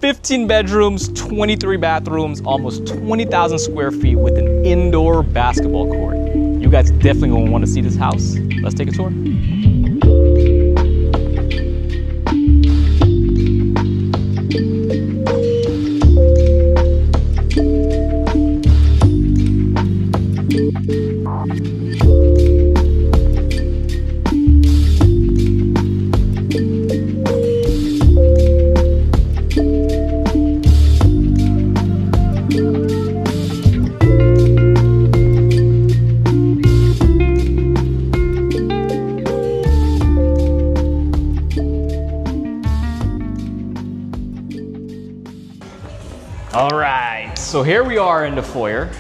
15 bedrooms, 23 bathrooms, almost 20,000 square feet with an indoor basketball court. You guys definitely gonna want to see this house. Let's take a tour. All right, so here we are in the foyer.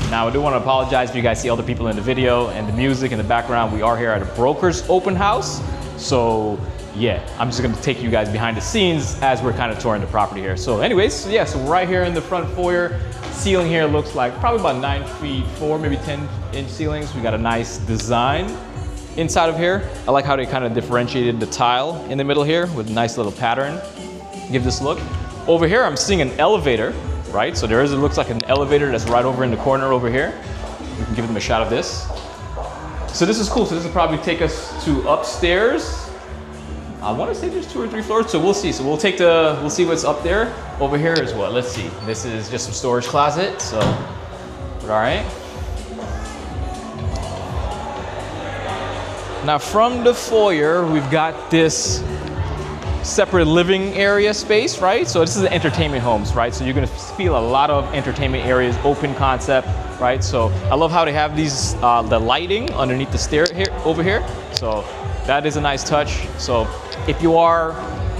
Now I do want to apologize if you guys see other people in the video and the music in the background. We are here at a broker's open house. So yeah, I'm just gonna take you guys behind the scenes as we're kind of touring the property here. So anyways, yeah, so right here in the front foyer, ceiling here looks like probably about 9 feet 4, maybe 10-inch ceilings. We got a nice design inside of here. I like how they kind of differentiated the tile in the middle here with a nice little pattern. Give this a look. Over here, I'm seeing an elevator, right? So there is, it looks like an elevator that's right over in the corner over here. We can give them a shot of this. So this is cool. So this will probably take us to upstairs. I want to say there's 2 or 3 floors, so we'll see. So we'll see what's up there. Over here is what? Let's see. This is just some storage closet. So, all right. Now from the foyer, we've got this separate living area space, right? So this is the entertainment homes, right? So you're gonna feel a lot of entertainment areas, open concept, right? So I love how they have these, the lighting underneath the stair here, over here. So that is a nice touch. So if you are,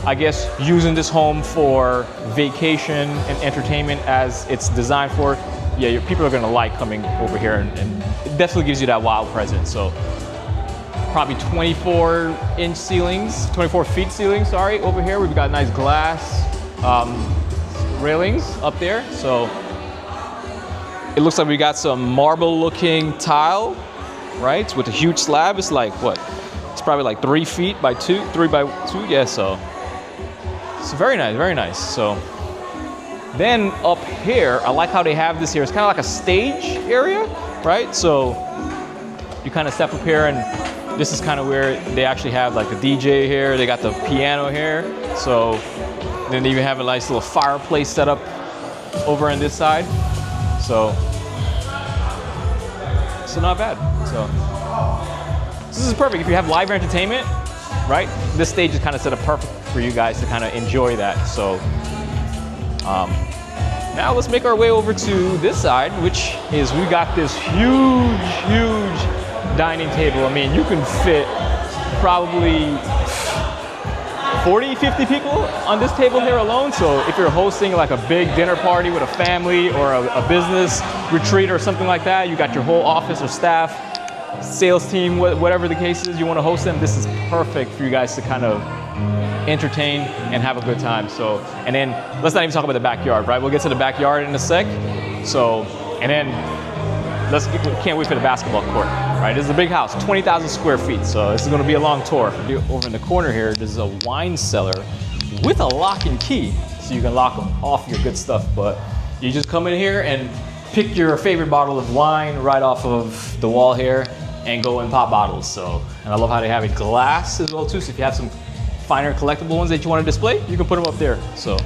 I guess, using this home for vacation and entertainment as it's designed for, yeah, your people are gonna like coming over here, and it definitely gives you that wow presence. So probably 24-inch ceilings, 24 feet ceilings, sorry. Over here, we've got nice glass railings up there. So it looks like we got some marble-looking tile, right? With a huge slab. It's like, what? It's probably like 3 feet by 2, 3 by 2, yeah, so. It's very nice, very nice. So then up here, I like how they have this here. It's kind of like a stage area, right? So you kind of step up here, and this is kind of where they actually have like the DJ here. They got the piano here. So then they even have a nice little fireplace set up over on this side. So not bad. So this is perfect if you have live entertainment, right? This stage is kind of set up perfect for you guys to kind of enjoy that. So now let's make our way over to this side, which is we got this huge dining table. I mean, you can fit probably 40, 50 people on this table here alone. So if you're hosting like a big dinner party with a family or a business retreat or something like that, you got your whole office or staff, sales team, whatever the case is, you want to host them, this is perfect for you guys to kind of entertain and have a good time. So, and then let's not even talk about the backyard, right? We'll get to the backyard in a sec. So, and then can't wait for the basketball court, right? This is a big house, 20,000 square feet. So this is gonna be a long tour. Over in the corner here, there's a wine cellar with a lock and key. So you can lock off your good stuff, but you just come in here and pick your favorite bottle of wine right off of the wall here and go and pop bottles. So, and I love how they have it glass as well too. So if you have some finer collectible ones that you want to display, you can put them up there. So,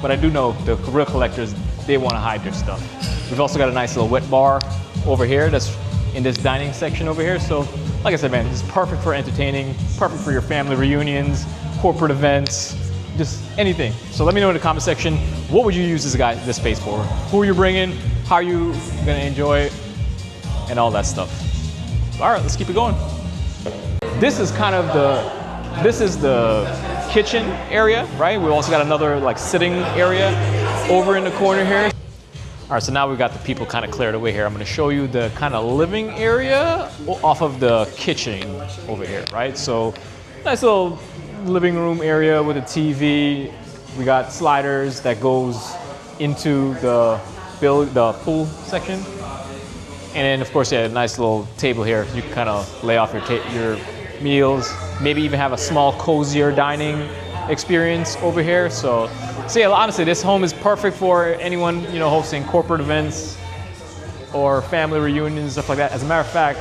but I do know the real collectors, they want to hide their stuff. We've also got a nice little wet bar over here that's in this dining section over here. So like I said, man, this is perfect for entertaining, perfect for your family reunions, corporate events, just anything. So let me know in the comment section, what would you use this space for? Who are you bringing? How are you gonna enjoy it? And all that stuff. All right, let's keep it going. This is kind of the kitchen area, right? We also got another like sitting area over in the corner here. All right, so now we've got the people kind of cleared away here. I'm gonna show you the kind of living area off of the kitchen over here, right? So nice little living room area with a TV. We got sliders that goes into the pool section. And then of course, yeah, a nice little table here. You can kind of lay off your meals, maybe even have a small, cozier dining experience over here. So So yeah, honestly, this home is perfect for anyone, you know, hosting corporate events or family reunions, stuff like that. As a matter of fact,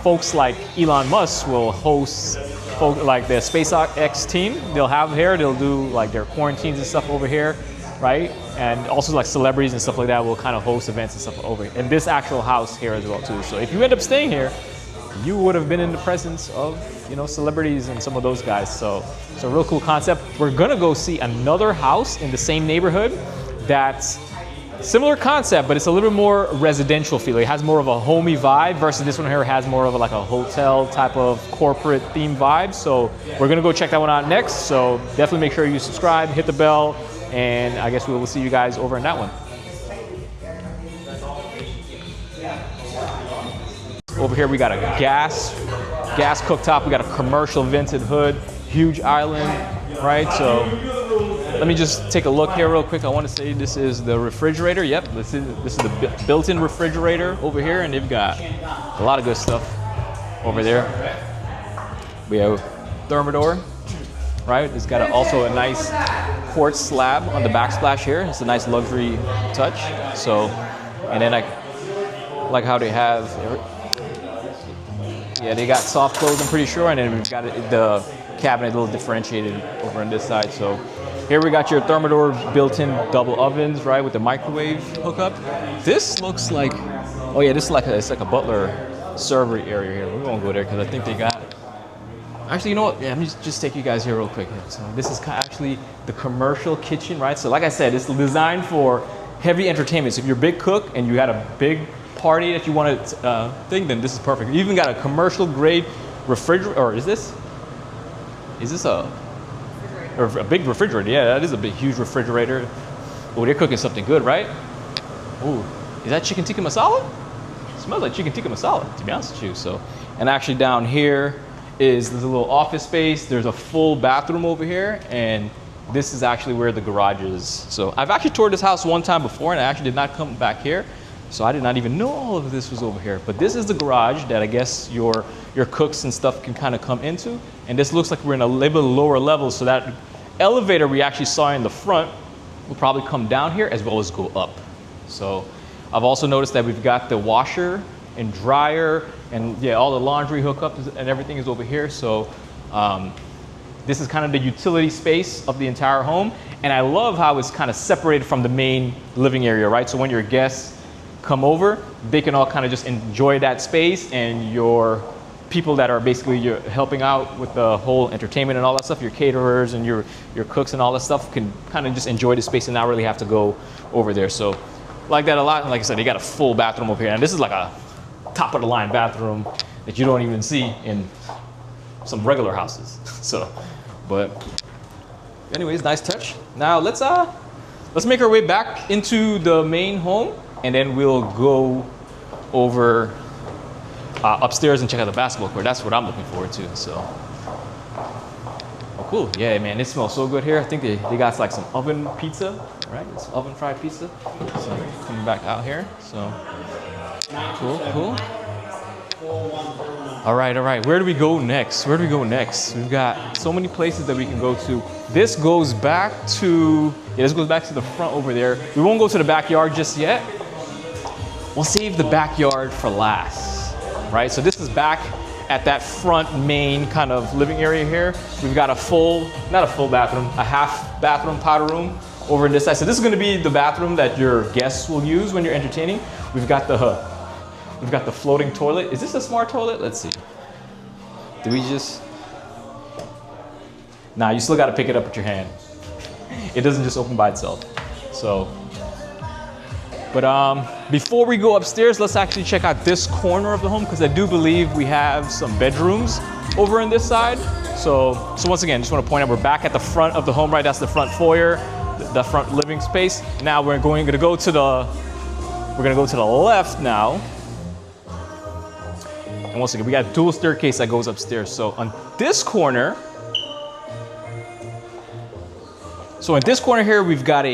folks like Elon Musk will host like the SpaceX team. They'll have here, they'll do like their quarantines and stuff over here, right? And also like celebrities and stuff like that will kind of host events and stuff over here. And this actual house here as well too. So if you end up staying here, you would have been in the presence of, you know, celebrities and some of those guys. So it's a real cool concept. We're gonna go see another house in the same neighborhood that's similar concept, but it's a little bit more residential feel. It has more of a homey vibe versus this one here has more of like a hotel type of corporate theme vibe. So we're gonna go check that one out next. So definitely make sure you subscribe, hit the bell, and I guess we will see you guys over in that one. Over here we got a gas cooktop. We got a commercial vented hood, huge island, right? So let me just take a look here real quick. I want to say this is the refrigerator. Yep, this is the built-in refrigerator over here, and they've got a lot of good stuff over there. We have thermidor, right? It's got also a nice quartz slab on the backsplash here. It's a nice luxury touch. So, and then I like how they have. Yeah, they got soft close, I'm pretty sure, and then we've got the cabinet a little differentiated over on this side. So here we got your thermidor built-in double ovens, right, with the microwave hookup. This looks like, oh yeah, this is like it's like a butler server area here. We won't go there because I think they got. Actually, you know what? Yeah, let me just take you guys here real quick. So this is actually the commercial kitchen, right? So like I said, it's designed for heavy entertainment. So if you're a big cook and you had a big party that you want to thing, then this is perfect. You even got a commercial grade refrigerator, or is this a big refrigerator? Yeah, that is a big, huge refrigerator. Oh, they're cooking something good, right? Ooh, is that chicken tikka masala? It smells like chicken tikka masala, to be honest with you. So, and actually down here is there's a little office space. There's a full bathroom over here, and this is actually where the garage is. So I've actually toured this house one time before, and I actually did not come back here. So I did not even know all of this was over here. But this is the garage that I guess your cooks and stuff can kind of come into. And this looks like we're in a little bit lower level. So that elevator we actually saw in the front will probably come down here as well as go up. So I've also noticed that we've got the washer and dryer and yeah, all the laundry hookups and everything is over here. So this is kind of the utility space of the entire home. And I love how it's kind of separated from the main living area, right? So when your guests come over, they can all kind of just enjoy that space, and your people that are basically you're helping out with the whole entertainment and all that stuff, your caterers and your cooks and all that stuff can kind of just enjoy the space and not really have to go over there. So like that a lot. And like I said, they got a full bathroom over here, and this is like a top of the line bathroom that you don't even see in some regular houses. So, but anyways, nice touch. Now let's make our way back into the main home, and then we'll go over upstairs and check out the basketball court. That's what I'm looking forward to. So, oh, cool. Yeah, man, it smells so good here. I think they got like some oven pizza, right? It's oven fried pizza. So coming back out here. So, cool. All right. Where do we go next? We've got so many places that we can go to. This goes back to the front over there. We won't go to the backyard just yet. We'll save the backyard for last, right? So this is back at that front main kind of living area here. We've got not a full bathroom, a half bathroom powder room over in this side. So this is gonna be the bathroom that your guests will use when you're entertaining. We've got the floating toilet. Is this a smart toilet? Let's see. Nah, you still gotta pick it up with your hand. It doesn't just open by itself. So, but before we go upstairs, let's actually check out this corner of the home, because I do believe we have some bedrooms over on this side. So once again, just want to point out we're back at the front of the home, right? That's the front foyer, the front living space. Now we're gonna go to the left now. And once again, we got a dual staircase that goes upstairs. So on this corner, here, we've got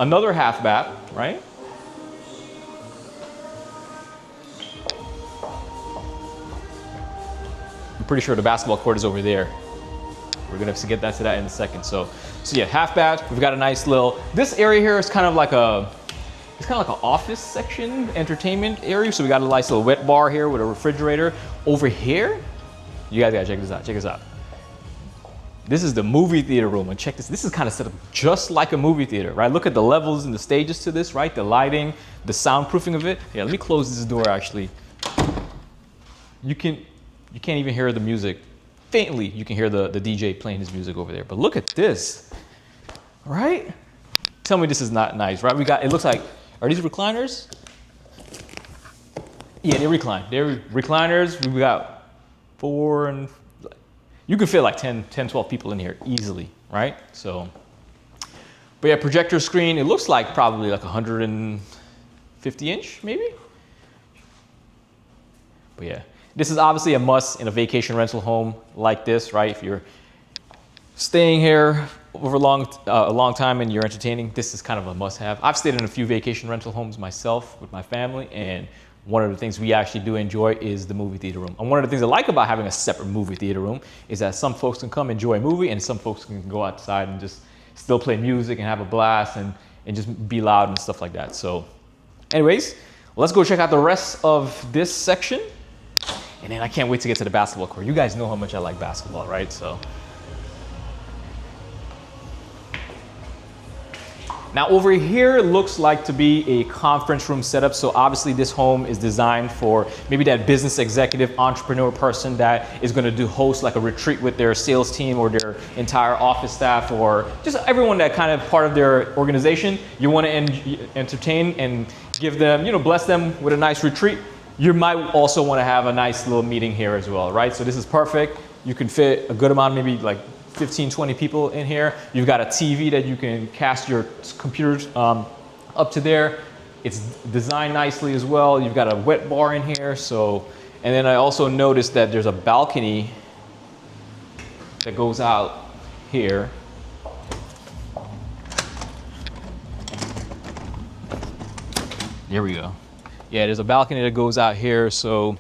another half bath, right? I'm pretty sure the basketball court is over there. We're gonna have to get to that in a second. So So yeah, half bath. We've got a nice little, this area here is kind of like a, it's kind of like an office section, entertainment area. So we got a nice little wet bar here with a refrigerator. Over here, you guys gotta check this out, check this out. This is the movie theater room, and check this. This is kind of set up just like a movie theater, right? Look at the levels and the stages to this, right? The lighting, the soundproofing of it. Yeah, let me close this door actually. You can't even hear the music. Faintly, you can hear the DJ playing his music over there. But look at this, right? Tell me this is not nice, right? We got, it looks like, are these recliners? Yeah, they recline. They're recliners. We got 4 and, you can fit like 10, 12 people in here easily, right? So, but yeah, projector screen, it looks like probably like 150 inch maybe. But yeah, this is obviously a must in a vacation rental home like this, right? If you're staying here over a long time and you're entertaining, this is kind of a must have. I've stayed in a few vacation rental homes myself with my family, and one of the things we actually do enjoy is the movie theater room. And one of the things I like about having a separate movie theater room is that some folks can come enjoy a movie and some folks can go outside and just still play music and have a blast and just be loud and stuff like that. So anyways, let's go check out the rest of this section. And then I can't wait to get to the basketball court. You guys know how much I like basketball, right? So. Now over here looks like to be a conference room setup. So obviously this home is designed for maybe that business executive, entrepreneur person that is gonna host like a retreat with their sales team or their entire office staff, or just everyone that kind of part of their organization. You wanna entertain and give them, bless them with a nice retreat. You might also wanna have a nice little meeting here as well, right? So this is perfect. You can fit a good amount, maybe like 15, 20 people in here. You've got a TV that you can cast your computers up to there. It's designed nicely as well. You've got a wet bar in here. So, and then I also noticed that there's a balcony that goes out here. There we go. Yeah, there's a balcony that goes out here. So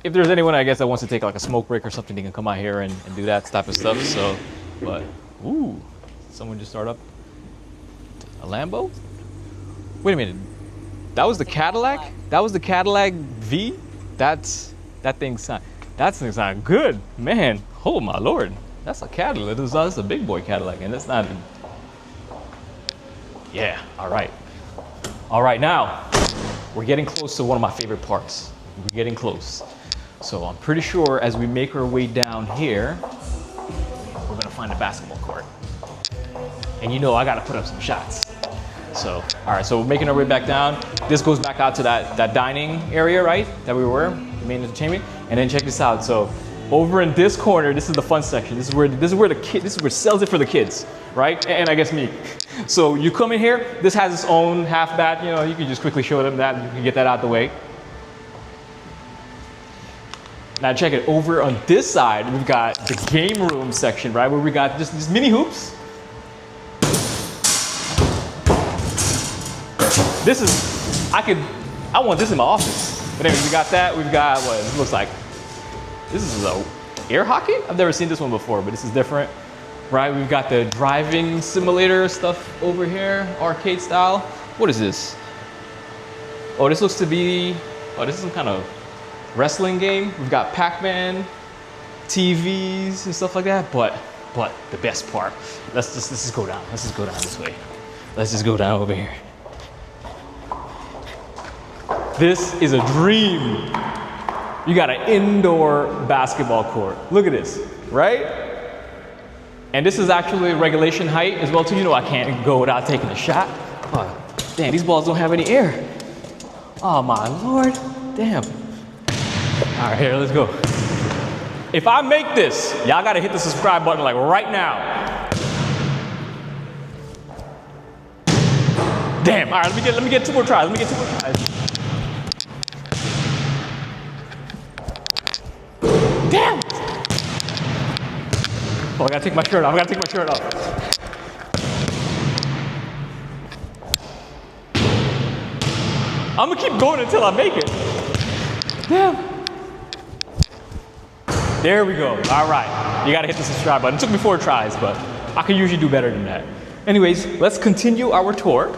if there's anyone, I guess, that wants to take like a smoke break or something, they can come out here and do that type of stuff. So, but, ooh, someone just start up a Lambo? Wait a minute, that was the Cadillac? That was the Cadillac V? That thing's not good, man. Oh my Lord, that's a Cadillac. That's a big boy Cadillac, and that's not. Yeah, all right. All right, now we're getting close to one of my favorite parts. We're getting close. So I'm pretty sure as we make our way down here, we're gonna find a basketball court. And I gotta put up some shots. So, all right, so we're making our way back down. This goes back out to that dining area, right? That we were, the main entertainment. And then check this out. So over in this corner, this is the fun section. This is where it sells it for the kids, right? And I guess me. So you come in here, this has its own half bath, you can just quickly show them that, you can get that out the way. Now check it, over on this side, we've got the game room section, right? Where we got just these mini hoops. This is, I want this in my office. But anyway, we got that, we've got what it looks like. This is air hockey? I've never seen this one before, but this is different, right? We've got the driving simulator stuff over here, arcade style. What is this? Oh, this looks to be, this is some kind of wrestling game. We've got Pac-Man, TVs and stuff like that, but the best part, let's just go down. Let's just go down this way. Let's just go down over here. This is a dream. You got an indoor basketball court. Look at this, right? And this is actually regulation height as well too. I can't go without taking a shot. Oh, damn, these balls don't have any air. Oh my Lord, damn. All right, here, let's go. If I make this, y'all gotta hit the subscribe button like right now. Damn, all right, let me get 2 more tries. Damn! Oh, I gotta take my shirt off. I'm gonna keep going until I make it. Damn. There we go. All right. You gotta hit the subscribe button. It took me 4 tries, but I could usually do better than that. Anyways, let's continue our tour.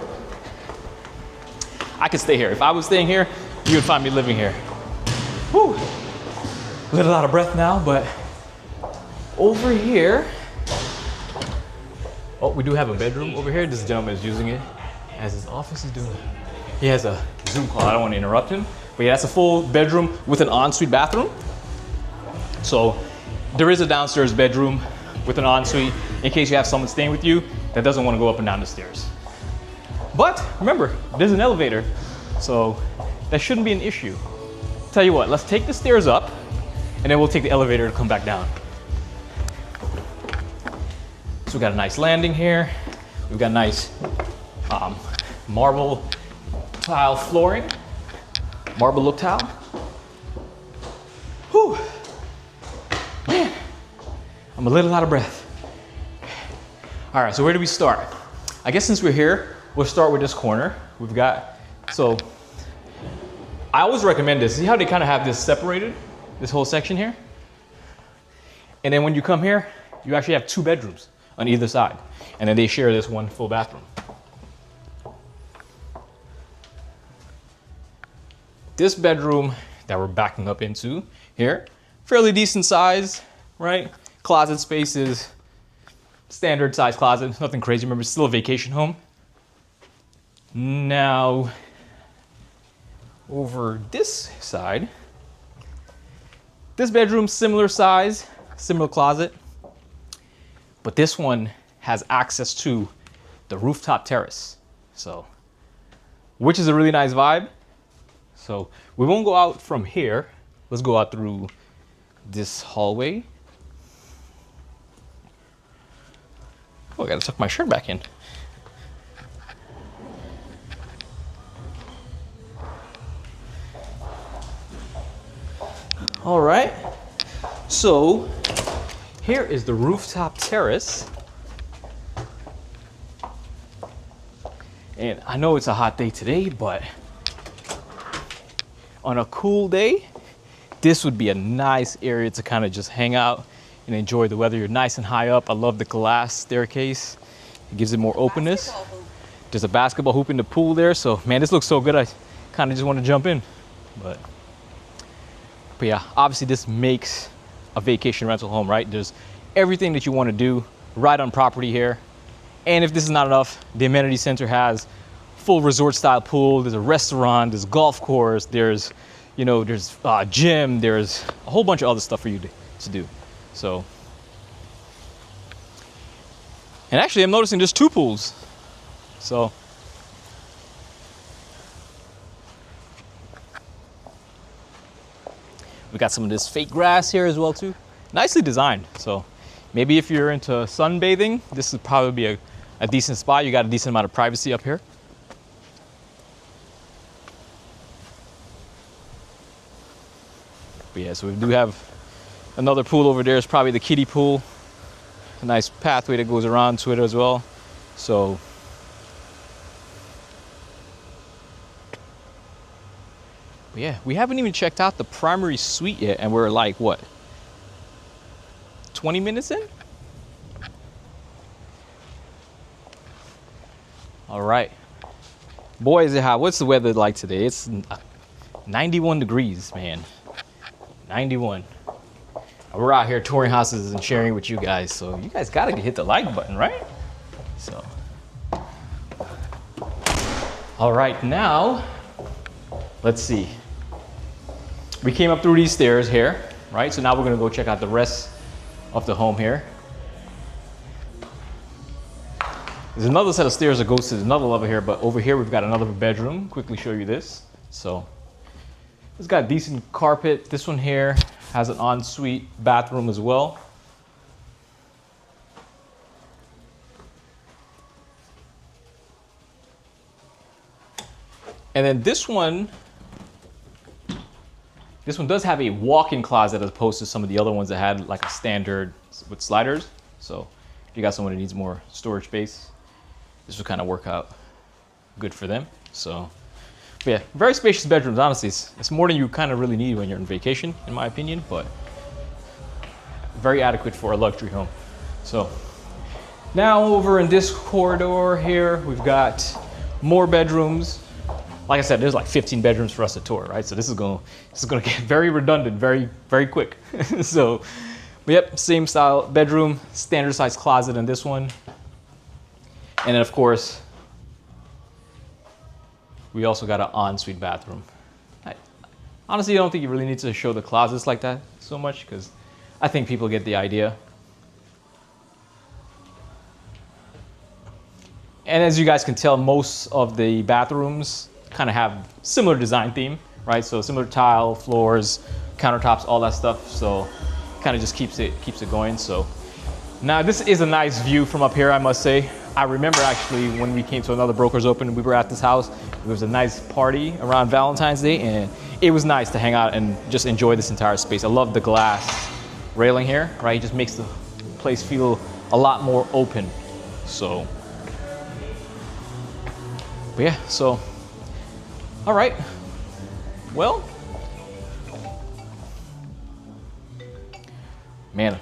I could stay here. If I was staying here, you would find me living here. Whew. A little out of breath now, but over here, oh, we do have a bedroom over here. This gentleman is using it as his office. He has a Zoom call. I don't want to interrupt him, but yeah, that's a full bedroom with an ensuite bathroom. So there is a downstairs bedroom with an ensuite in case you have someone staying with you that doesn't want to go up and down the stairs. But remember, there's an elevator, so that shouldn't be an issue. Tell you what, let's take the stairs up and then we'll take the elevator to come back down. So we got a nice landing here. We've got nice marble tile flooring, marble look tile. Whew. Man, I'm a little out of breath. All right, so where do we start? I guess since we're here, we'll start with this corner. We've got, so I always recommend this. See how they kind of have this separated, this whole section here? And then when you come here, you actually have 2 bedrooms on either side. And then they share this one full bathroom. This bedroom that we're backing up into here, fairly decent size, right? Closet spaces, standard size closet, nothing crazy. Remember, it's still a vacation home. Now, over this side, this bedroom, similar size, similar closet, but this one has access to the rooftop terrace. So, which is a really nice vibe. So we won't go out from here. Let's go out through this hallway. Oh, I gotta tuck my shirt back in. All right, so here is the rooftop terrace. And I know it's a hot day today, but on a cool day, this would be a nice area to kind of just hang out and enjoy the weather. You're nice and high up. I love the glass staircase. It gives it more openness. There's a basketball hoop in the pool there. So man, this looks so good. I kind of just want to jump in, but yeah, obviously this makes a vacation rental home, right? There's everything that you want to do right on property here. And if this is not enough, the amenity center has full resort style pool. There's a restaurant, there's golf course, there's, you know, there's a gym, there's a whole bunch of other stuff for you to do. So, and actually I'm noticing there's 2 pools. So, we got some of this fake grass here as well too. Nicely designed. So maybe if you're into sunbathing, this would probably be a decent spot. You got a decent amount of privacy up here. But yeah, so we do have another pool over there. It's probably the kiddie pool. A nice pathway that goes around to it as well. So but yeah, we haven't even checked out the primary suite yet, and we're like, what, 20 minutes in? All right. Boy, is it hot. What's the weather like today? It's 91 degrees, man. 91. We're out here touring houses and sharing with you guys, so you guys gotta hit the like button, right? So, all right, now, let's see. We came up through these stairs here, right? So now we're gonna go check out the rest of the home here. There's another set of stairs that goes to another level here, but over here we've got another bedroom. Quickly show you this. So it's got decent carpet. This one here has an ensuite bathroom as well. And then this one does have a walk-in closet as opposed to some of the other ones that had like a standard with sliders. So if you got someone that needs more storage space, this will kind of work out good for them. So but yeah, very spacious bedrooms, honestly. It's more than you kind of really need when you're on vacation, in my opinion, but very adequate for a luxury home. So Now over in this corridor here, we've got more bedrooms. Like I said, there's like 15 bedrooms for us to tour, right? So this is gonna get very redundant, very quick. So, but yep, same style bedroom, standard size closet in this one. And then of course, we also got an ensuite bathroom. Honestly, I don't think you really need to show the closets like that so much because I think people get the idea. And as you guys can tell, most of the bathrooms kind of have similar design theme, right? So similar tile, floors, countertops, all that stuff. So kind of just keeps it going. So now this is a nice view from up here, I must say. I remember actually when we came to another broker's open, we were at this house. It was a nice party around Valentine's Day, and it was nice to hang out and just enjoy this entire space. I love the glass railing here, right? It just makes the place feel a lot more open. So, but yeah, so, all right. Well, man,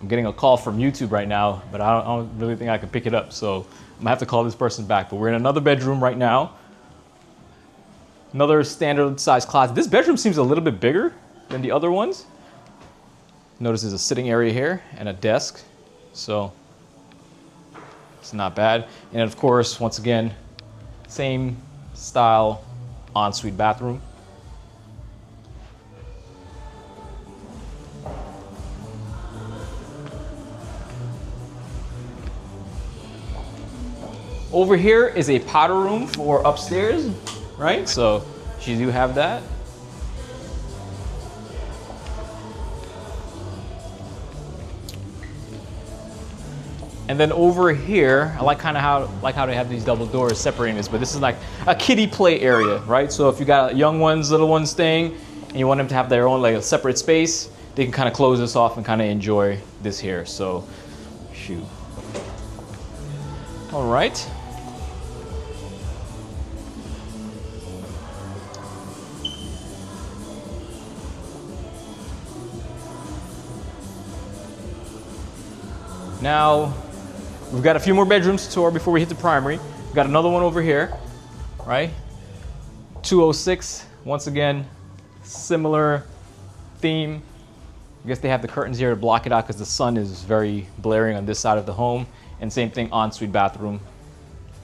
I'm getting a call from YouTube right now, but I don't really think I can pick it up. So I'm gonna have to call this person back. But we're in another bedroom right now. Another standard size closet. This bedroom seems a little bit bigger than the other ones. Notice there's a sitting area here and a desk. So it's not bad. And of course, once again, same style ensuite bathroom. Over here is a powder room for upstairs, right? So you do have that. And then over here, I like how they have these double doors separating this, but this is like a kiddie play area, right? So if you got young ones, little ones staying, and you want them to have their own like a separate space, they can kind of close this off and kind of enjoy this here. So, shoot. All right. Now, we've got a few more bedrooms to tour before we hit the primary. We've got another one over here, right? 206, once again, similar theme. I guess they have the curtains here to block it out because the sun is very blaring on this side of the home. And same thing, ensuite bathroom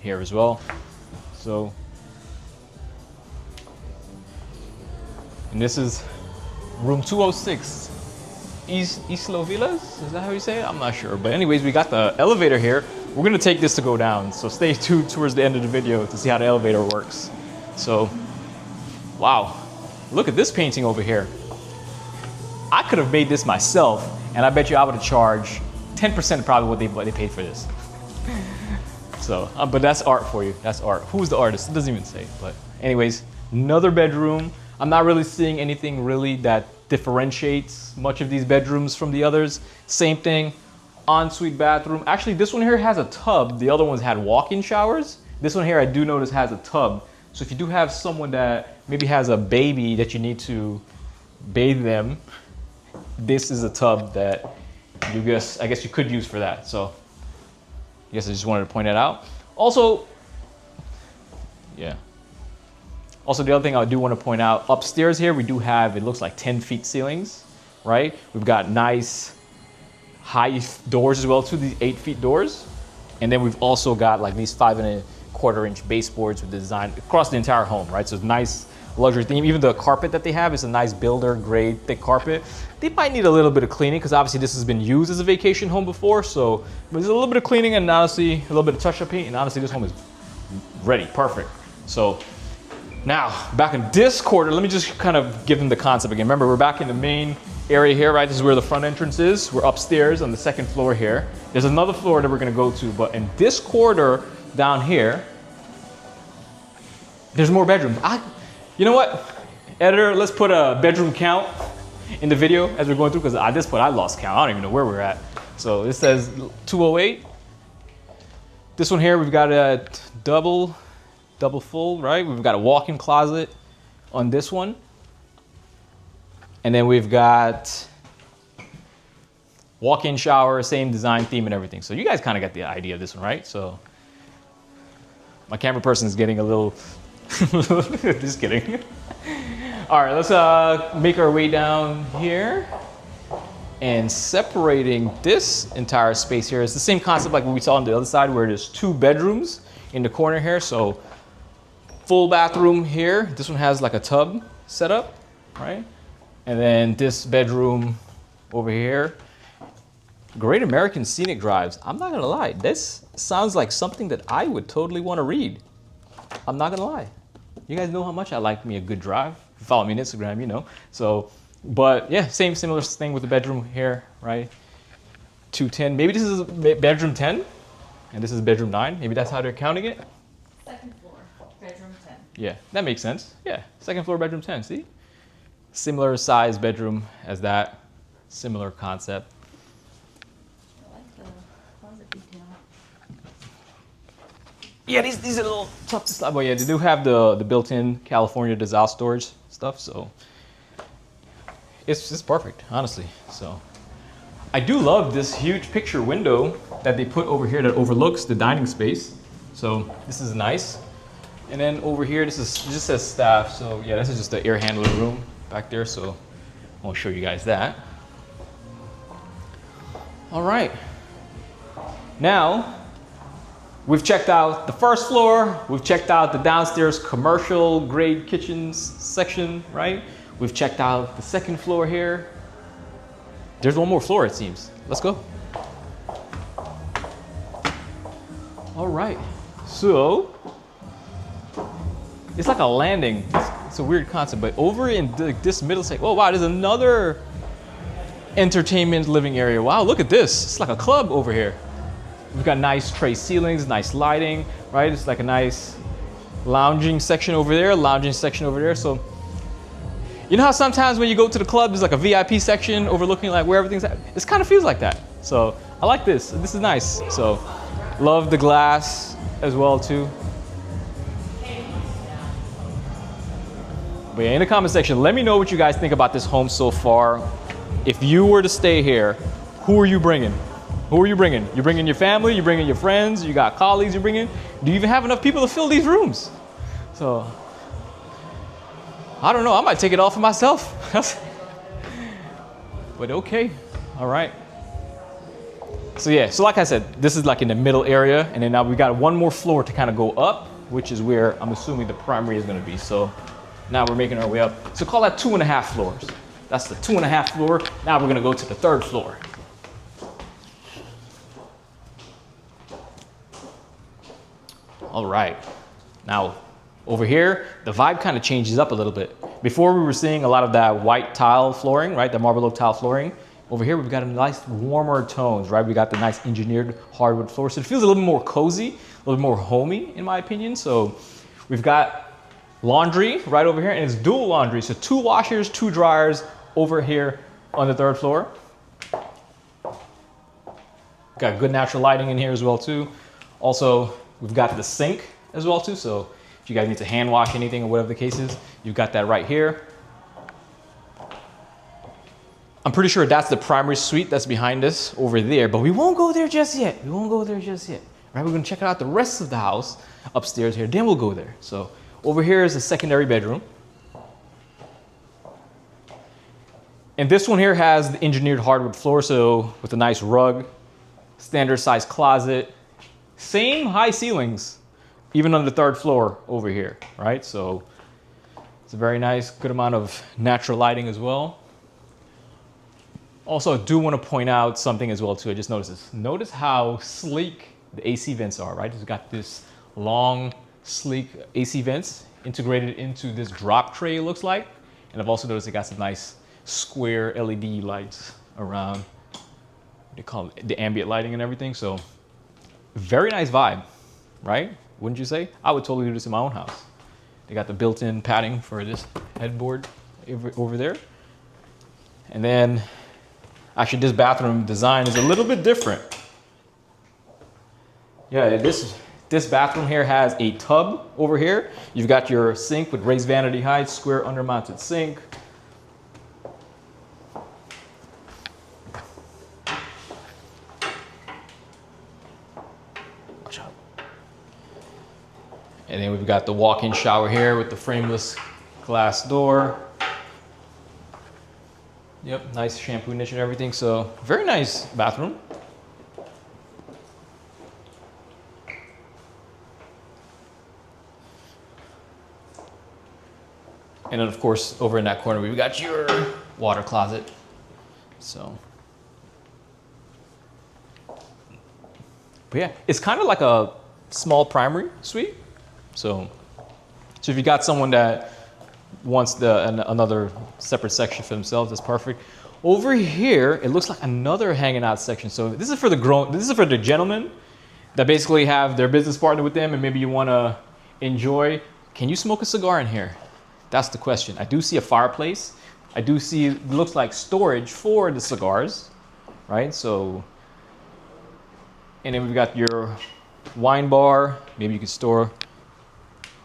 here as well. So, and this is room 206. Islo Villas? Is that how you say it? I'm not sure. But anyways, we got the elevator here. We're gonna take this to go down. So stay tuned towards the end of the video to see how the elevator works. So, wow. Look at this painting over here. I could have made this myself, and I bet you I would have charged 10% probably what they paid for this. So, but that's art for you. That's art. Who's the artist? It doesn't even say. But anyways, another bedroom. I'm not really seeing anything really that differentiates much of these bedrooms from the others. Same thing, ensuite bathroom. Actually, this one here has a tub. The other ones had walk-in showers. This one here I do notice has a tub. So if you do have someone that maybe has a baby that you need to bathe them, this is a tub that I guess you could use for that. So I guess I just wanted to point that out. Also, yeah. Also, the other thing I do want to point out, upstairs here, we do have, it looks like 10 feet ceilings, right? We've got nice high doors as well, too, these 8 feet doors. And then we've also got like these 5¼ baseboards with design across the entire home, right? So it's nice luxury theme. Even the carpet that they have is a nice builder grade thick carpet. They might need a little bit of cleaning because obviously this has been used as a vacation home before. So there's a little bit of cleaning and honestly, a little bit of touch-up paint. And honestly, this home is ready, perfect. So now, back in this corridor, let me just kind of give them the concept again. Remember, we're back in the main area here, right? This is where the front entrance is. We're upstairs on the second floor here. There's another floor that we're gonna go to, but in this corridor down here, there's more bedrooms. You know what? Editor, let's put a bedroom count in the video as we're going through, because at this point, I lost count. I don't even know where we're at. So this says 208. This one here, we've got a double full, right? We've got a walk-in closet on this one. And then we've got walk-in shower, same design theme and everything. So you guys kind of got the idea of this one, right? So my camera person is getting a little, just kidding. All right, let's make our way down here. And separating this entire space here is the same concept like what we saw on the other side, where there's 2 bedrooms in the corner here. So full bathroom here. This one has like a tub setup, right? And then this bedroom over here. Great American Scenic Drives. I'm not gonna lie, this sounds like something that I would totally want to read. I'm not gonna lie. You guys know how much I like me a good drive. If you follow me on Instagram, you know. So, but yeah, similar thing with the bedroom here, right? 210. Maybe this is bedroom 10, and this is bedroom 9. Maybe that's how they're counting it. Second floor, bedroom 10. Yeah, that makes sense. Yeah, second floor, bedroom 10. See, similar size bedroom as that. Similar concept. I like the closet detail. Yeah, these are a little tough to slide, but yeah, they do have the built-in California dissolve storage stuff, so it's perfect, honestly. So I do love this huge picture window that they put over here that overlooks the dining space. So this is nice. And then over here, this just says staff. So yeah, this is just the air handling room back there. So I'll show you guys that. All right. Now, we've checked out the first floor. We've checked out the downstairs commercial grade kitchens section, right? We've checked out the second floor here. There's one more floor, it seems. Let's go. All right. So, it's like a landing. It's a weird concept, but over in this middle section, oh wow, there's another entertainment living area. Wow, look at this. It's like a club over here. We've got nice tray ceilings, nice lighting, right? It's like a nice lounging section over there, lounging section over there. So, you know how sometimes when you go to the club, there's like a VIP section overlooking like where everything's at? This kind of feels like that. So, I like this. This is nice. So, love the glass as well too. But yeah, in the comment section, let me know what you guys think about this home so far. If you were to stay here, who are you bringing? Who are you bringing? You bringing your family? You bringing your friends? You got colleagues you bringing? Do you even have enough people to fill these rooms? So, I don't know. I might take it all for myself. But okay. All right. So yeah, so like I said, this is like in the middle area. And then now we got one more floor to kind of go up, which is where I'm assuming the primary is going to be. So now we're making our way up. So call that 2.5 floors. That's the 2.5 floor. Now we're going to go to the 3rd floor. All right. Now, over here, the vibe kind of changes up a little bit. Before we were seeing a lot of that white tile flooring, right? The marble oak tile flooring. Over here, we've got a nice warmer tones, right? We got the nice engineered hardwood floor. So it feels a little bit more cozy, a little bit more homey, in my opinion. So we've got laundry right over here, and it's dual laundry. So 2 washers, 2 dryers over here on the 3rd floor. Got good natural lighting in here as well too. Also, we've got the sink as well too. So if you guys need to hand wash anything or whatever the case is, you've got that right here. I'm pretty sure that's the primary suite that's behind us over there, but we won't go there just yet. We won't go there just yet. Right, we're gonna check out the rest of the house upstairs here, then we'll go there. So over here is the secondary bedroom. And this one here has the engineered hardwood floor, so with a nice rug, standard size closet, same high ceilings, even on the 3rd floor over here, right? So it's a very nice, good amount of natural lighting as well. Also, I do want to point out something as well too. I just noticed this. Notice how sleek the AC vents are, right? It's got this long, sleek AC vents integrated into this drop tray, it looks like. And I've also noticed it got some nice square LED lights around. What they call it, the ambient lighting and everything. So very nice vibe, right? Wouldn't you say? I would totally do this in my own house. They got the built-in padding for this headboard over there. And then actually, this bathroom design is a little bit different. Yeah, this bathroom here has a tub over here. You've got your sink with raised vanity height, square undermounted sink. And then we've got the walk-in shower here with the frameless glass door. Yep, nice shampoo niche and everything. So very nice bathroom. And then of course, over in that corner, we've got your water closet. So, but yeah, it's kind of like a small primary suite. So if you got someone that wants another separate section for themselves, that's perfect. Over here, it looks like another hanging out section. So this is for the gentlemen that basically have their business partner with them, and maybe you want to enjoy. Can you smoke a cigar in here? That's the question. I do see a fireplace. I do see, it looks like storage for the cigars, right? So, and then we've got your wine bar. Maybe you can store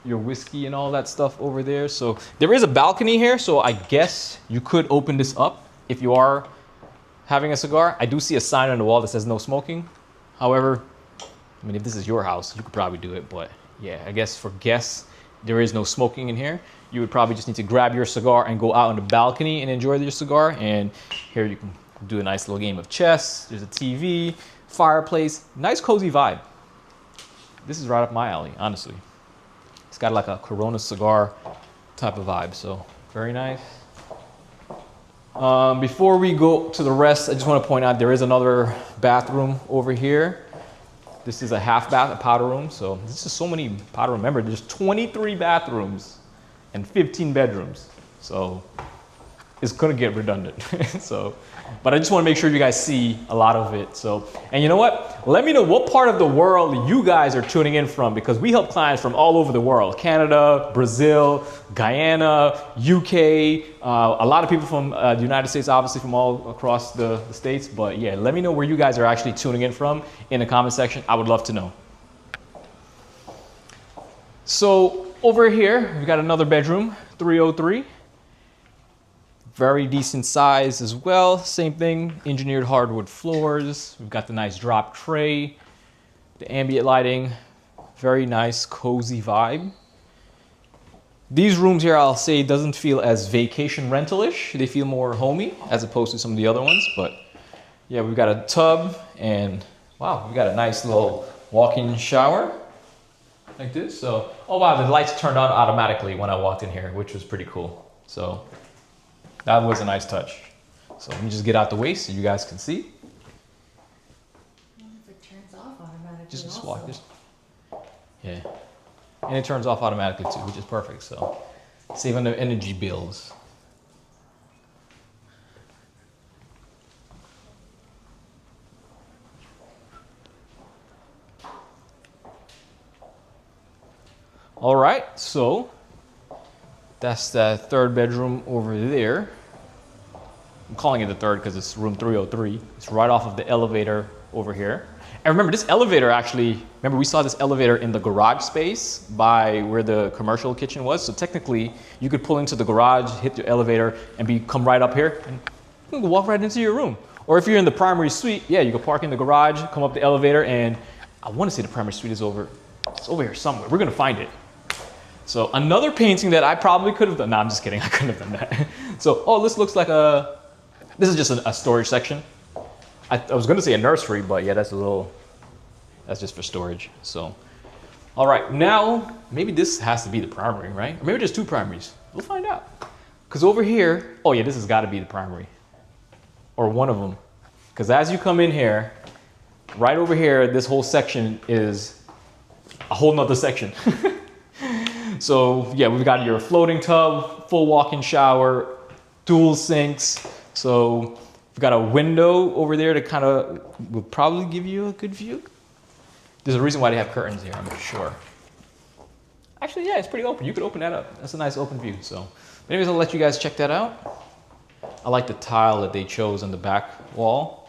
your whiskey and all that stuff over there. So there is a balcony here. So I guess you could open this up if you are having a cigar. I do see a sign on the wall that says no smoking. However, I mean, if this is your house, you could probably do it. But yeah, I guess for guests, there is no smoking in here. You would probably just need to grab your cigar and go out on the balcony and enjoy your cigar. And here you can do a nice little game of chess. There's a TV, fireplace, nice cozy vibe. This is right up my alley, honestly. It's got like a Corona cigar type of vibe, so very nice. Before we go to the rest, I just want to point out there is another bathroom over here. This is a half bath, a powder room. So this is so many powder room. Remember, there's 23 bathrooms and 15 bedrooms. So it's gonna get redundant. So, but I just wanna make sure you guys see a lot of it. So, and you know what? Let me know what part of the world you guys are tuning in from, because we help clients from all over the world. Canada, Brazil, Guyana, UK, a lot of people from the United States, obviously from all across the States. But yeah, let me know where you guys are actually tuning in from in the comment section. I would love to know. So over here, we've got another bedroom, 303. Very decent size as well. Same thing, engineered hardwood floors. We've got the nice drop tray, the ambient lighting, very nice, cozy vibe. These rooms here, I'll say, doesn't feel as vacation rental-ish. They feel more homey as opposed to some of the other ones. But yeah, we've got a tub and wow, we've got a nice little walk-in shower like this. So, oh wow, the lights turned on automatically when I walked in here, which was pretty cool. So that was a nice touch. So let me just get out the way so you guys can see. I wonder if it turns off automatically. Just walk this. Yeah. And it turns off automatically too, which is perfect. So saving the energy bills. All right, so that's the third bedroom over there. I'm calling it the third because it's room 303. It's right off of the elevator over here. And remember, this elevator actually, remember we saw this elevator in the garage space by where the commercial kitchen was. So technically, you could pull into the garage, hit your elevator, and come right up here, and you can walk right into your room. Or if you're in the primary suite, yeah, you can park in the garage, come up the elevator, and I want to say the primary suite is it's over here somewhere. We're gonna find it. So another painting that I probably could have done. No, I'm just kidding. I couldn't have done that. So, oh, this looks like this is just a storage section. I was going to say a nursery, but yeah, that's just for storage. So, all right, now maybe this has to be the primary, right? Or maybe there's two primaries. We'll find out. Because over here, oh yeah, this has got to be the primary. Or one of them. Because as you come in here, right over here, this whole section is a whole nother section. So yeah, we've got your floating tub, full walk-in shower, dual sinks. So we've got a window over there to kind of, will probably give you a good view. There's a reason why they have curtains here, I'm sure. Actually, yeah, it's pretty open. You could open that up. That's a nice open view. So anyways, I'll let you guys check that out. I like the tile that they chose on the back wall,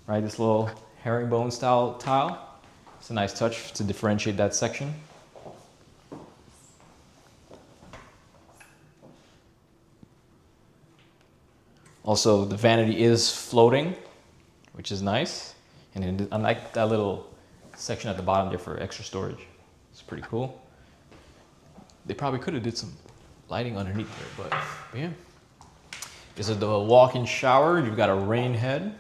right? This little herringbone style tile. It's a nice touch to differentiate that section. Also, the vanity is floating, which is nice. And then I like that little section at the bottom there for extra storage. It's pretty cool. They probably could have did some lighting underneath there, but yeah. This is the walk-in shower. You've got a rain head.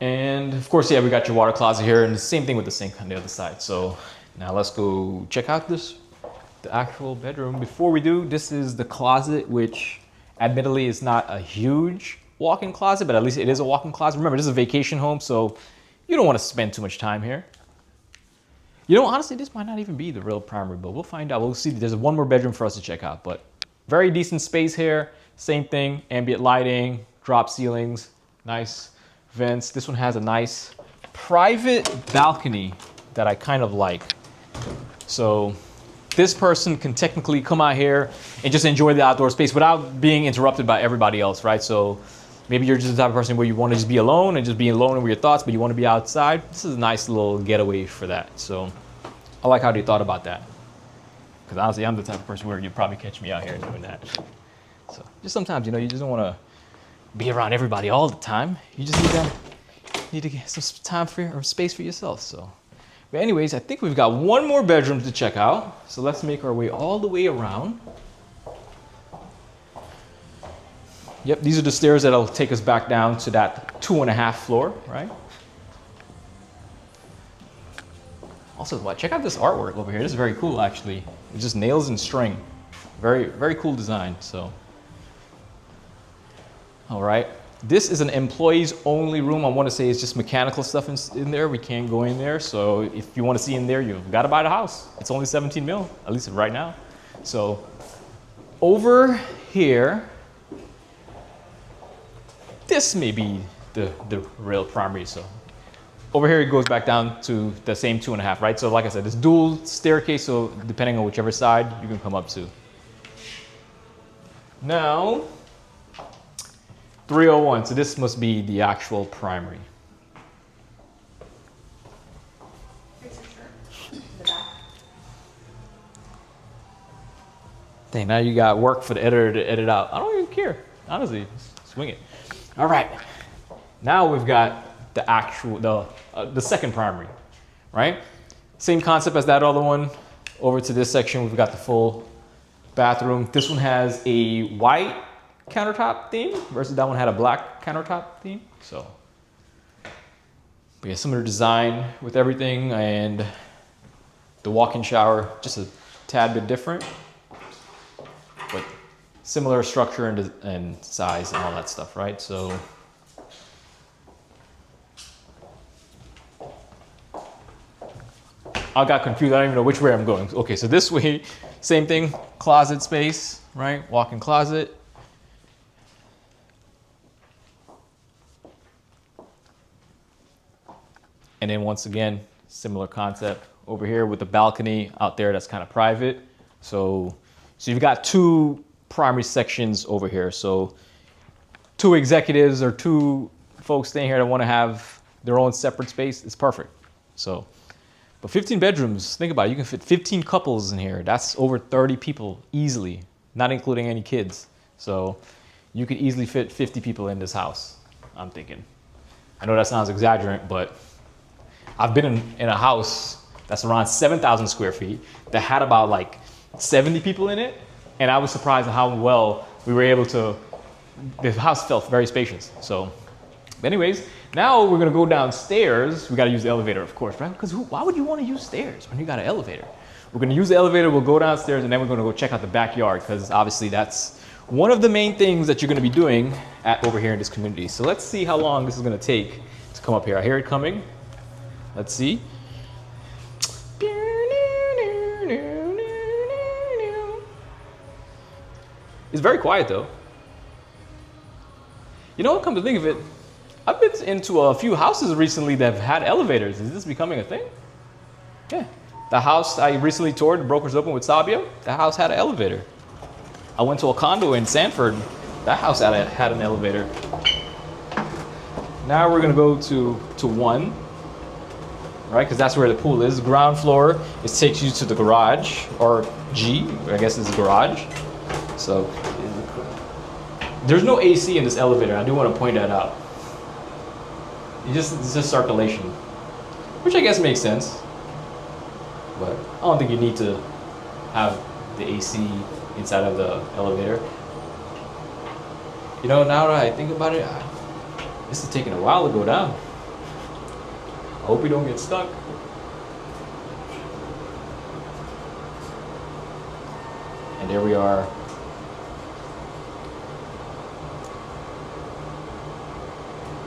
And of course, yeah, we got your water closet here, and the same thing with the sink on the other side. So now let's go check out the actual bedroom. Before we do, this is the closet, which admittedly is not a huge walk-in closet, but at least it is a walk-in closet. Remember, this is a vacation home, so you don't want to spend too much time here. You know, honestly, this might not even be the real primary, but we'll find out. We'll see. There's one more bedroom for us to check out, but very decent space here. Same thing, ambient lighting, drop ceilings, nice vents. This one has a nice private balcony that I kind of like. So this person can technically come out here and just enjoy the outdoor space without being interrupted by everybody else, right? So maybe you're just the type of person where you want to just be alone and just be alone with your thoughts, but you want to be outside. This is a nice little getaway for that. So I like how they thought about that. Because honestly, I'm the type of person where you'd probably catch me out here doing that. So just sometimes, you know, you just don't want to be around everybody all the time. You just need to get some time for or space for yourself. So, but anyways, I think we've got one more bedroom to check out. So let's make our way all the way around. Yep, these are the stairs that'll take us back down to that 2.5 floor, right? Also, check out this artwork over here. This is very cool, actually. It's just nails and string. Very, very cool design. So, all right. This is an employees only room. I want to say it's just mechanical stuff in there. We can't go in there. So if you want to see in there, you've got to buy the house. It's only 17 mil, at least right now. So over here, this may be the real primary. So over here, it goes back down to the same 2.5, right? So like I said, this dual staircase. So depending on whichever side you can come up to. Now, 301, so this must be the actual primary. Dang, now you got work for the editor to edit out. I don't even care, honestly, swing it. All right, now we've got the actual, the second primary, right? Same concept as that other one. Over to this section, we've got the full bathroom. This one has a white countertop theme versus that one had a black countertop theme. So we have similar design with everything, and the walk-in shower just a tad bit different, but similar structure and size and all that stuff, right? So I got confused. I don't even know which way I'm going. Okay, so this way, same thing, closet space, right? Walk-in closet. And then once again, similar concept over here with the balcony out there that's kind of private. So you've got two primary sections over here. So two executives or two folks staying here that want to have their own separate space. It's perfect. So, but 15 bedrooms, think about it. You can fit 15 couples in here. That's over 30 people easily, not including any kids. So you could easily fit 50 people in this house, I'm thinking. I know that sounds exaggerant, but I've been in a house that's around 7,000 square feet that had about like 70 people in it. And I was surprised at how well we were able to, the house felt very spacious. So anyways, now we're gonna go downstairs. We gotta use the elevator, of course, right? Because why would you wanna use stairs when you got an elevator? We're gonna use the elevator, we'll go downstairs, and then we're gonna go check out the backyard, because obviously that's one of the main things that you're gonna be doing over here in this community. So let's see how long this is gonna take to come up here. I hear it coming. Let's see. It's very quiet though. You know what, come to think of it, I've been into a few houses recently that have had elevators. Is this becoming a thing? Yeah. The house I recently toured, the Brokers Open with Sabio, that house had an elevator. I went to a condo in Sanford, that house had an elevator. Now we're gonna go to 1. Right, because that's where the pool is. Ground floor, it takes you to the garage, or G, I guess it's garage. So there's no AC in this elevator. I do want to point that out. It's just circulation, which I guess makes sense. But I don't think you need to have the AC inside of the elevator. You know, now that I think about it, this is taking a while to go down. I hope we don't get stuck. And there we are.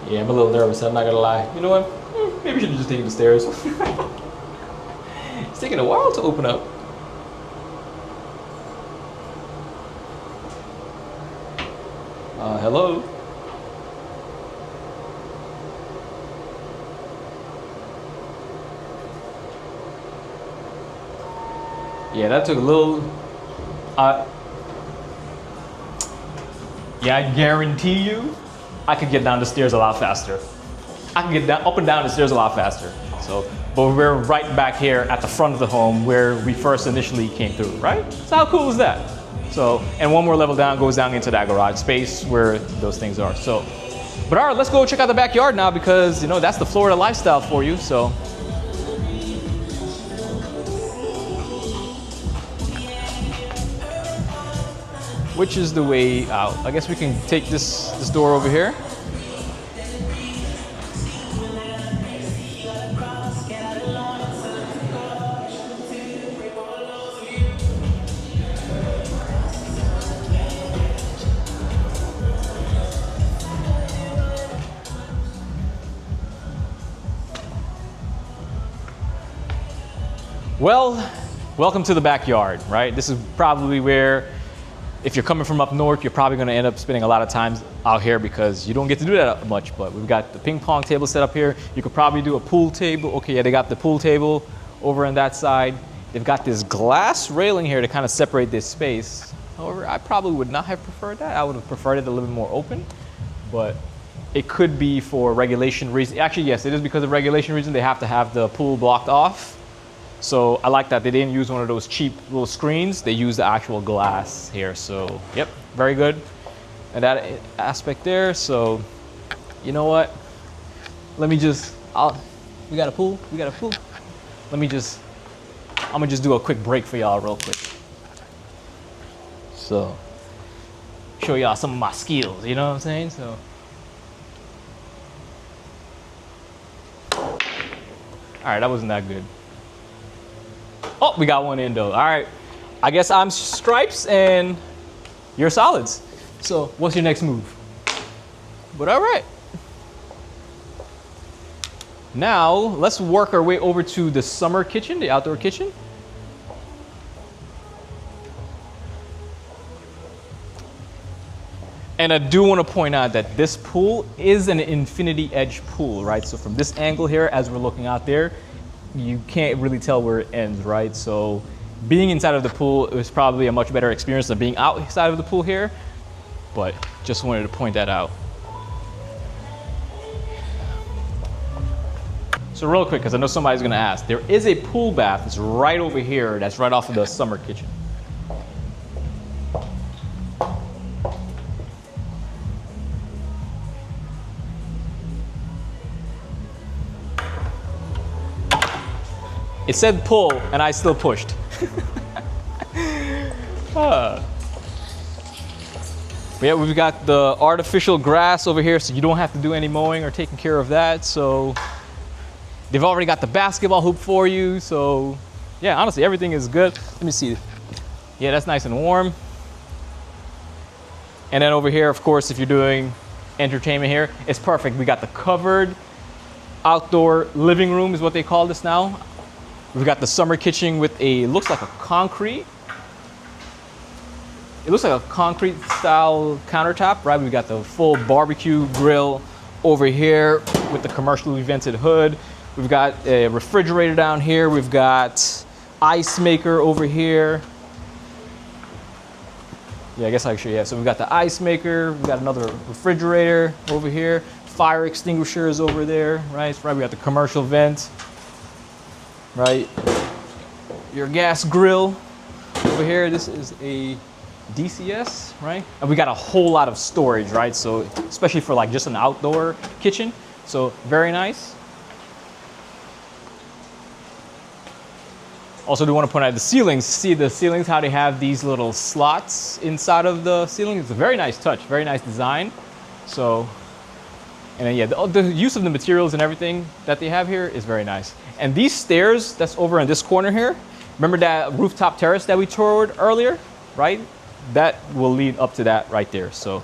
Yeah, I'm a little nervous, I'm not gonna lie. You know what? Maybe we should have just taken the stairs. It's taking a while to open up. Hello? Yeah, that took a little... yeah, I guarantee you, I could get down the stairs a lot faster. I can get up and down the stairs a lot faster. So, but we're right back here at the front of the home where we first initially came through, right? So how cool is that? So, and one more level down goes down into that garage space where those things are. So, but all right, let's go check out the backyard now because, you know, that's the Florida lifestyle for you, so. Which is the way out? I guess we can take this door over here. Well, welcome to the backyard, right? This is probably where, if you're coming from up north, you're probably gonna end up spending a lot of time out here because you don't get to do that much, but we've got the ping pong table set up here. You could probably do a pool table. Okay, yeah, they got the pool table over on that side. They've got this glass railing here to kind of separate this space. However, I probably would not have preferred that. I would have preferred it a little bit more open, but it could be for regulation reasons. Actually, yes, it is because of regulation reasons. They have to have the pool blocked off. So I like that they didn't use one of those cheap little screens. They used the actual glass here. So, yep, very good. And that aspect there. So, you know what? Let me just, we got a pool? We got a pool? I'm gonna just do a quick break for y'all real quick. So, show y'all some of my skills, you know what I'm saying? So. All right, that wasn't that good. Oh, we got one in though. All right. I guess I'm stripes and you're solids. So what's your next move? But all right. Now let's work our way over to the summer kitchen, the outdoor kitchen. And I do want to point out that this pool is an infinity edge pool, right? So from this angle here, as we're looking out there, you can't really tell where it ends, right? So being inside of the pool is probably a much better experience than being outside of the pool here, but just wanted to point that out. So real quick, because I know somebody's gonna ask, there is a pool bath that's right over here that's right off of the summer kitchen. It said pull, and I still pushed. But yeah, we've got the artificial grass over here, so you don't have to do any mowing or taking care of that. So they've already got the basketball hoop for you. So yeah, honestly, everything is good. Let me see. Yeah, that's nice and warm. And then over here, of course, if you're doing entertainment here, it's perfect. We got the covered outdoor living room is what they call this now. We've got the summer kitchen with looks like a concrete. It looks like a concrete style countertop, right? We've got the full barbecue grill over here with the commercially vented hood. We've got a refrigerator down here. We've got ice maker over here. Yeah, I guess I should, yeah. So we've got the ice maker. We've got another refrigerator over here. Fire extinguishers over there, right? We got the commercial vent. Right, your gas grill over here. This is a DCS, right? And we got a whole lot of storage, right? So especially for like just an outdoor kitchen, So very nice. Also do want to point out the ceilings. See the ceilings, how they have these little slots inside of the ceiling. It's a very nice touch, very nice design. So, and then yeah, the use of the materials and everything that they have here is very nice. And these stairs that's over in this corner here, remember that rooftop terrace that we toured earlier, right? That will lead up to that right there, so.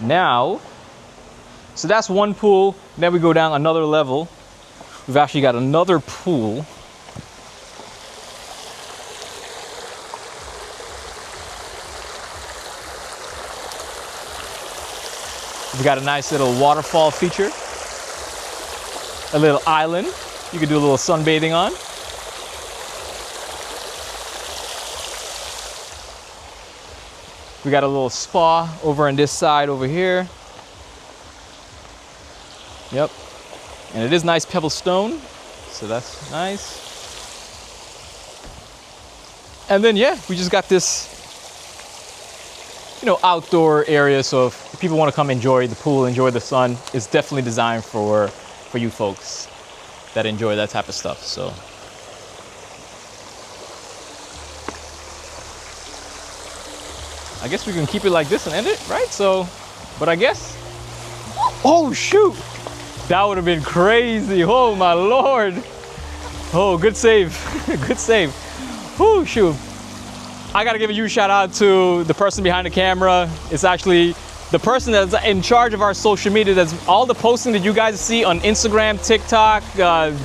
Now, so that's one pool. Then we go down another level. We've actually got another pool. We've got a nice little waterfall feature. A little island you could do a little sunbathing on. We got a little spa over on this side over here. Yep. And it is nice pebble stone, so that's nice. And then yeah, we just got this, you know, outdoor area. So if people want to come enjoy the pool, enjoy the sun, it's definitely designed for you folks that enjoy that type of stuff. So. I guess we can keep it like this and end it, right? So, but I guess, oh shoot, that would have been crazy. Oh my Lord. Oh, good save, good save. Oh shoot. I gotta give a huge shout out to the person behind the camera. It's actually the person that's in charge of our social media. That's all the posting that you guys see on Instagram, TikTok,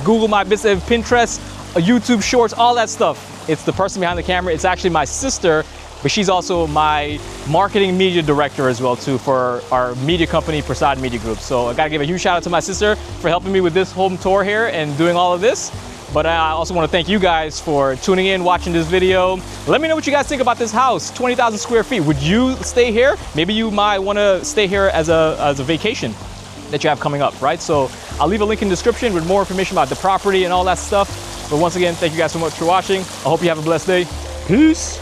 Google My Business, Pinterest, YouTube Shorts, all that stuff. It's the person behind the camera. It's actually my sister, but she's also my marketing media director as well too for our media company, Persaud Media Group. So I gotta give a huge shout out to my sister for helping me with this home tour here and doing all of this. But I also want to thank you guys for tuning in, watching this video. Let me know what you guys think about this house, 20,000 square feet. Would you stay here? Maybe you might want to stay here as a vacation that you have coming up, right? So I'll leave a link in the description with more information about the property and all that stuff. But once again, thank you guys so much for watching. I hope you have a blessed day. Peace.